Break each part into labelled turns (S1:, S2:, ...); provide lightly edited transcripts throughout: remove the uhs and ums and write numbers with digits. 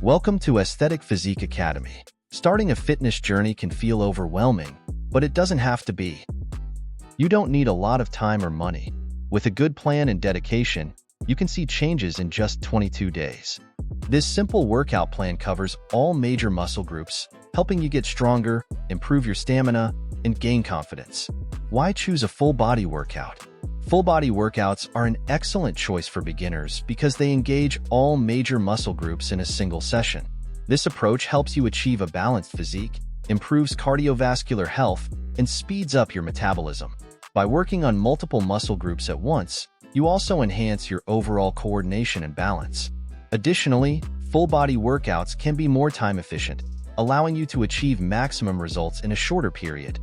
S1: Welcome to Aesthetic Physique Academy. Starting a fitness journey can feel overwhelming, but it doesn't have to be. You don't need a lot of time or money. With a good plan and dedication, you can see changes in just 22 days. This simple workout plan covers all major muscle groups, helping you get stronger, improve your stamina, and gain confidence. Why choose a full-body workout? Full-body workouts are an excellent choice for beginners because they engage all major muscle groups in a single session. This approach helps you achieve a balanced physique, improves cardiovascular health, and speeds up your metabolism. By working on multiple muscle groups at once, you also enhance your overall coordination and balance. Additionally, full-body workouts can be more time-efficient, allowing you to achieve maximum results in a shorter period.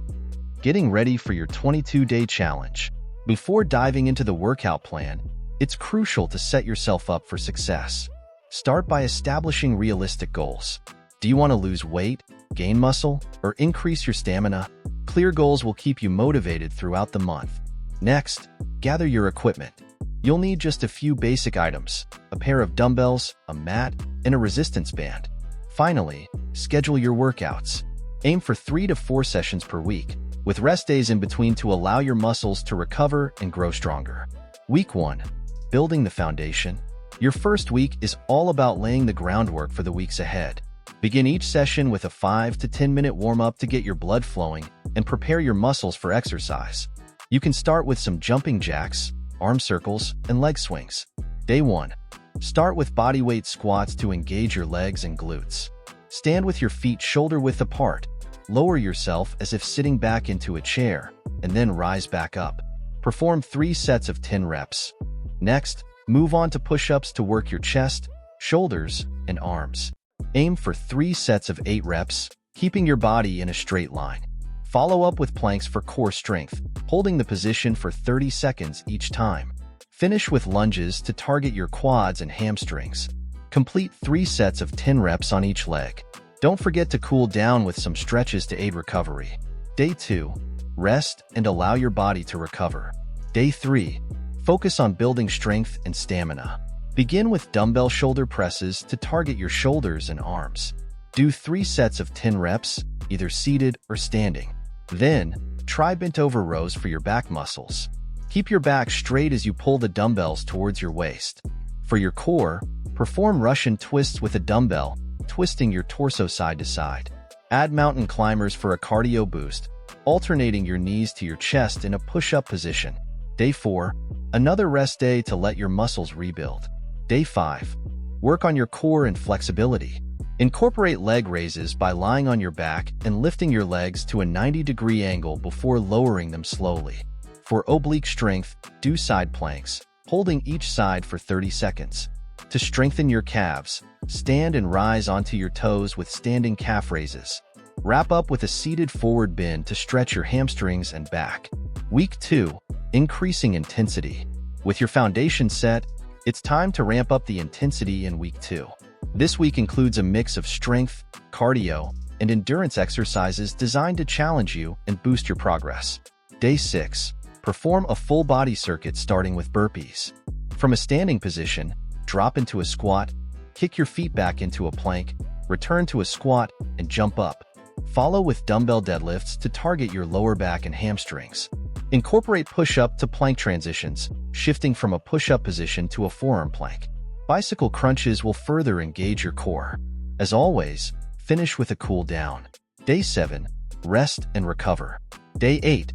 S1: Getting ready for your 22-day challenge. Before diving into the workout plan, it's crucial to set yourself up for success. Start by establishing realistic goals. Do you want to lose weight, gain muscle, or increase your stamina? Clear goals will keep you motivated throughout the month. Next, gather your equipment. You'll need just a few basic items: a pair of dumbbells, a mat, and a resistance band. Finally, schedule your workouts. Aim for 3 to 4 sessions per week, with rest days in between to allow your muscles to recover and grow stronger. Week 1. Building the foundation. Your first week is all about laying the groundwork for the weeks ahead. Begin each session with a 5 to 10-minute warm-up to get your blood flowing and prepare your muscles for exercise. You can start with some jumping jacks, arm circles, and leg swings. Day 1. Start with bodyweight squats to engage your legs and glutes. Stand with your feet shoulder-width apart. Lower yourself as if sitting back into a chair, and then rise back up. Perform 3 sets of 10 reps. Next, move on to push-ups to work your chest, shoulders, and arms. Aim for 3 sets of 8 reps, keeping your body in a straight line. Follow up with planks for core strength, holding the position for 30 seconds each time. Finish with lunges to target your quads and hamstrings. Complete 3 sets of 10 reps on each leg. Don't forget to cool down with some stretches to aid recovery. Day 2. Rest and allow your body to recover. Day 3. Focus on building strength and stamina. Begin with dumbbell shoulder presses to target your shoulders and arms. Do 3 sets of 10 reps, either seated or standing. Then, try bent-over rows for your back muscles. Keep your back straight as you pull the dumbbells towards your waist. For your core, perform Russian twists with a dumbbell, twisting your torso side to side. Add mountain climbers for a cardio boost, alternating your knees to your chest in a push-up position. Day 4. Another rest day to let your muscles rebuild. Day 5. Work on your core and flexibility. Incorporate leg raises by lying on your back and lifting your legs to a 90-degree angle before lowering them slowly. For oblique strength, do side planks, holding each side for 30 seconds. To strengthen your calves, stand and rise onto your toes with standing calf raises. Wrap up with a seated forward bend to stretch your hamstrings and back. Week 2. Increasing intensity. With your foundation set, it's time to ramp up the intensity in Week 2. This week includes a mix of strength, cardio, and endurance exercises designed to challenge you and boost your progress. Day 6. Perform a full-body circuit starting with burpees. From a standing position, drop into a squat, kick your feet back into a plank, return to a squat, and jump up. Follow with dumbbell deadlifts to target your lower back and hamstrings. Incorporate push-up to plank transitions, shifting from a push-up position to a forearm plank. Bicycle crunches will further engage your core. As always, finish with a cool down. Day 7. Rest and recover. Day 8.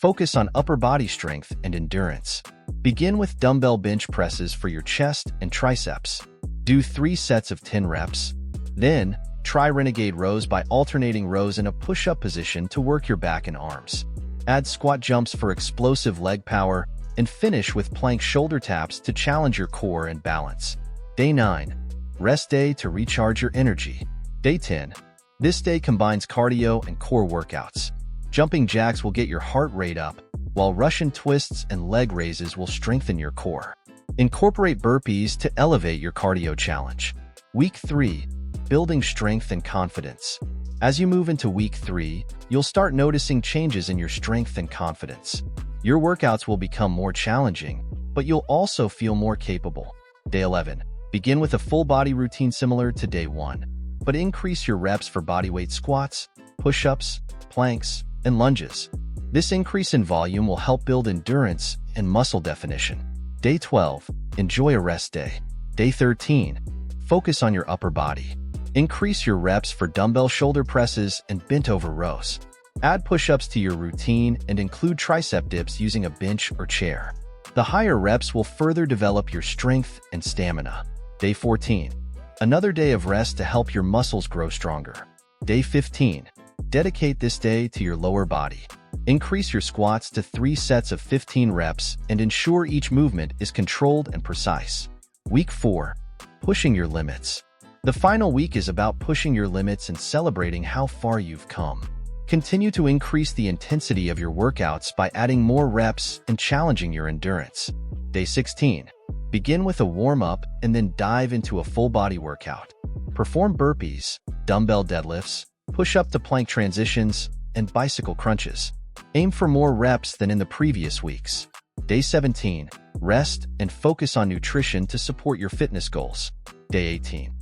S1: Focus on upper body strength and endurance. Begin with dumbbell bench presses for your chest and triceps. Do 3 sets of 10 reps. Then, try renegade rows by alternating rows in a push-up position to work your back and arms. Add squat jumps for explosive leg power, and finish with plank shoulder taps to challenge your core and balance. Day 9. Rest day to recharge your energy. Day 10. This day combines cardio and core workouts. Jumping jacks will get your heart rate up, while Russian twists and leg raises will strengthen your core. Incorporate burpees to elevate your cardio challenge. Week 3. Building strength and confidence. As you move into Week 3, you'll start noticing changes in your strength and confidence. Your workouts will become more challenging, but you'll also feel more capable. Day 11. Begin with a full body routine similar to day 1, but increase your reps for bodyweight squats, push-ups, planks, and lunges. This increase in volume will help build endurance and muscle definition. Day 12, enjoy a rest day. Day 13, focus on your upper body. Increase your reps for dumbbell shoulder presses and bent-over rows. Add push-ups to your routine and include tricep dips using a bench or chair. The higher reps will further develop your strength and stamina. Day 14, another day of rest to help your muscles grow stronger. Day 15, dedicate this day to your lower body. Increase your squats to 3 sets of 15 reps and ensure each movement is controlled and precise. Week 4, pushing your limits. The final week is about pushing your limits and celebrating how far you've come. Continue to increase the intensity of your workouts by adding more reps and challenging your endurance. Day 16. Begin with a warm-up and then dive into a full-body workout. Perform burpees, dumbbell deadlifts, push-up to plank transitions, and bicycle crunches. Aim for more reps than in the previous weeks. Day 17. Rest and focus on nutrition to support your fitness goals. Day 18.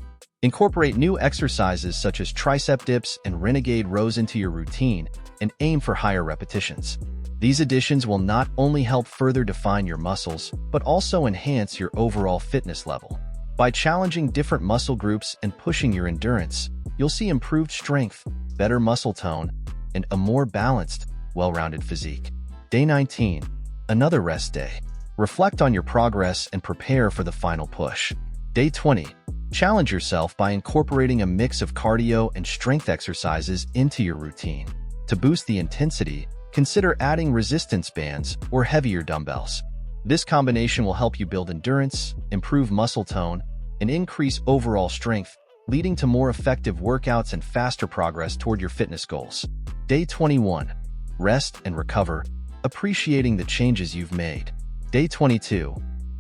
S1: Incorporate new exercises such as tricep dips and renegade rows into your routine and aim for higher repetitions. These additions will not only help further define your muscles, but also enhance your overall fitness level. By challenging different muscle groups and pushing your endurance, you'll see improved strength, better muscle tone, and a more balanced, well-rounded physique. Day 19. Another rest day. Reflect on your progress and prepare for the final push. Day 20. Challenge yourself by incorporating a mix of cardio and strength exercises into your routine. To boost the intensity, consider adding resistance bands or heavier dumbbells. This combination will help you build endurance, improve muscle tone, and increase overall strength, leading to more effective workouts and faster progress toward your fitness goals. Day 21. Rest and recover, appreciating the changes you've made. Day 22.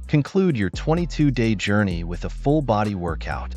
S1: Conclude your 22-day journey with a full-body workout.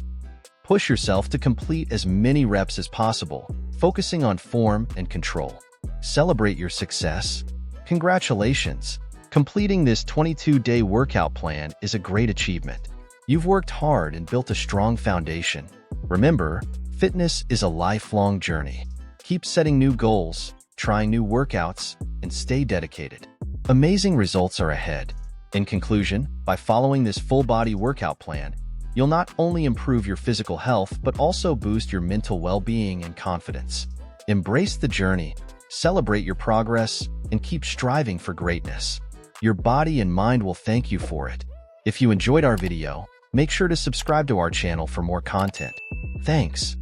S1: Push yourself to complete as many reps as possible, focusing on form and control. Celebrate your success. Congratulations! Completing this 22-day workout plan is a great achievement. You've worked hard and built a strong foundation. Remember, fitness is a lifelong journey. Keep setting new goals, trying new workouts, and stay dedicated. Amazing results are ahead. In conclusion, by following this full-body workout plan, you'll not only improve your physical health but also boost your mental well-being and confidence. Embrace the journey, celebrate your progress, and keep striving for greatness. Your body and mind will thank you for it. If you enjoyed our video, make sure to subscribe to our channel for more content. Thanks.